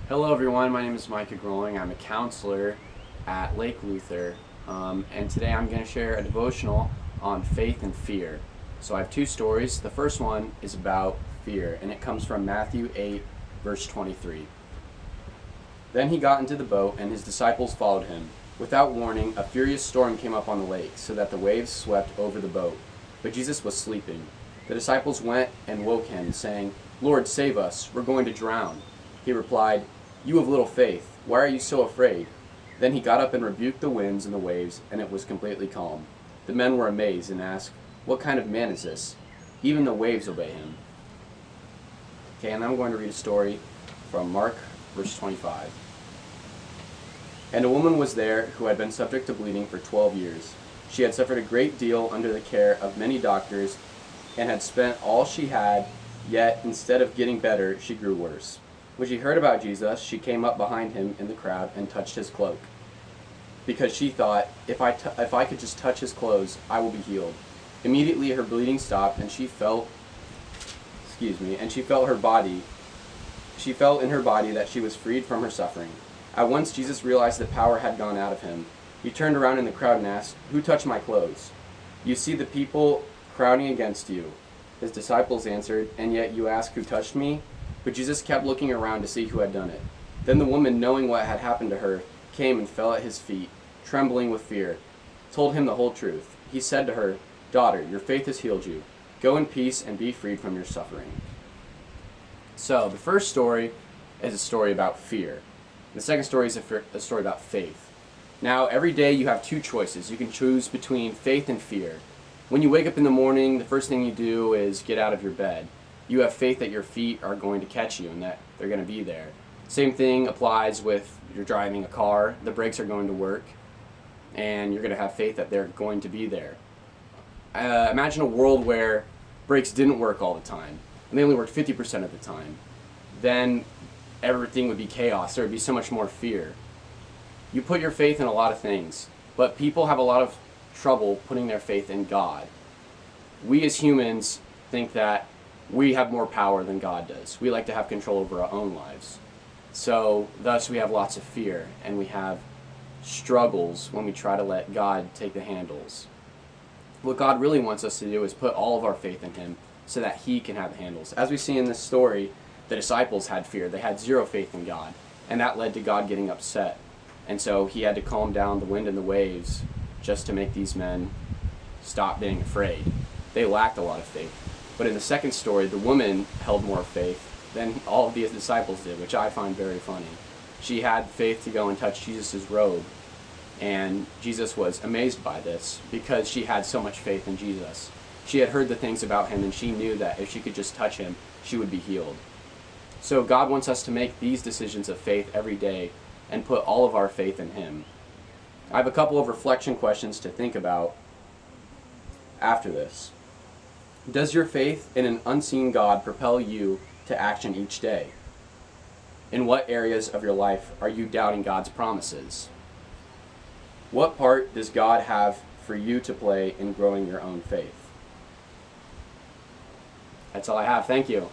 Hello everyone, my name is Micah. I'm a counselor at Lake Luther, and today I'm going to share a devotional on faith and fear. So I have two stories. The first one is about fear, and it comes from Matthew 8, verse 23. Then he got into the boat, and his disciples followed him. Without warning, a furious storm came up on the lake, so that the waves swept over the boat. But Jesus was sleeping. The disciples went and woke him, saying, "Lord, save us, we're going to drown." He replied, "You have little faith, why are you so afraid?" Then he got up and rebuked the winds and the waves, and it was completely calm. The men were amazed and asked, "What kind of man is this? Even the waves obey him." Okay, and I'm going to read a story from Mark, verse 25. And a woman was there who had been subject to bleeding for 12 years. She had suffered a great deal under the care of many doctors and had spent all she had, yet instead of getting better, she grew worse. When she heard about Jesus, she came up behind him in the crowd and touched his cloak, because she thought, if I could just touch his clothes, I will be healed. Immediately her bleeding stopped, and she felt in her body that she was freed from her suffering. At once Jesus realized that power had gone out of him. He turned around in the crowd and asked, "Who touched my clothes?" "You see the people crowding against you," his disciples answered, "and yet you ask, 'Who touched me?'" But Jesus kept looking around to see who had done it. Then the woman, knowing what had happened to her, came and fell at his feet, trembling with fear, told him the whole truth. He said to her, "Daughter, your faith has healed you. Go in peace and be freed from your suffering." So the first story is a story about fear. The second story is a story about faith. Now, every day you have two choices. You can choose between faith and fear. When you wake up in the morning, the first thing you do is get out of your bed. You have faith that your feet are going to catch you and that they're going to be there. Same thing applies with you're driving a car. The brakes are going to work, and you're going to have faith that they're going to be there. Imagine a world where brakes didn't work all the time, and they only worked 50% of the time. Then everything would be chaos. There would be so much more fear. You put your faith in a lot of things, but people have a lot of trouble putting their faith in God. We as humans think that we have more power than God does. We like to have control over our own lives. So thus we have lots of fear, and we have struggles when we try to let God take the handles. What God really wants us to do is put all of our faith in him so that he can have the handles. As we see in this story, the disciples had fear. They had zero faith in God, and that led to God getting upset. And so he had to calm down the wind and the waves just to make these men stop being afraid. They lacked a lot of faith. But in the second story, the woman held more faith than all of the disciples did, which I find very funny. She had faith to go and touch Jesus' robe, and Jesus was amazed by this because she had so much faith in Jesus. She had heard the things about him, and she knew that if she could just touch him, she would be healed. So God wants us to make these decisions of faith every day and put all of our faith in him. I have a couple of reflection questions to think about after this. Does your faith in an unseen God propel you to action each day? In what areas of your life are you doubting God's promises? What part does God have for you to play in growing your own faith? That's all I have. Thank you.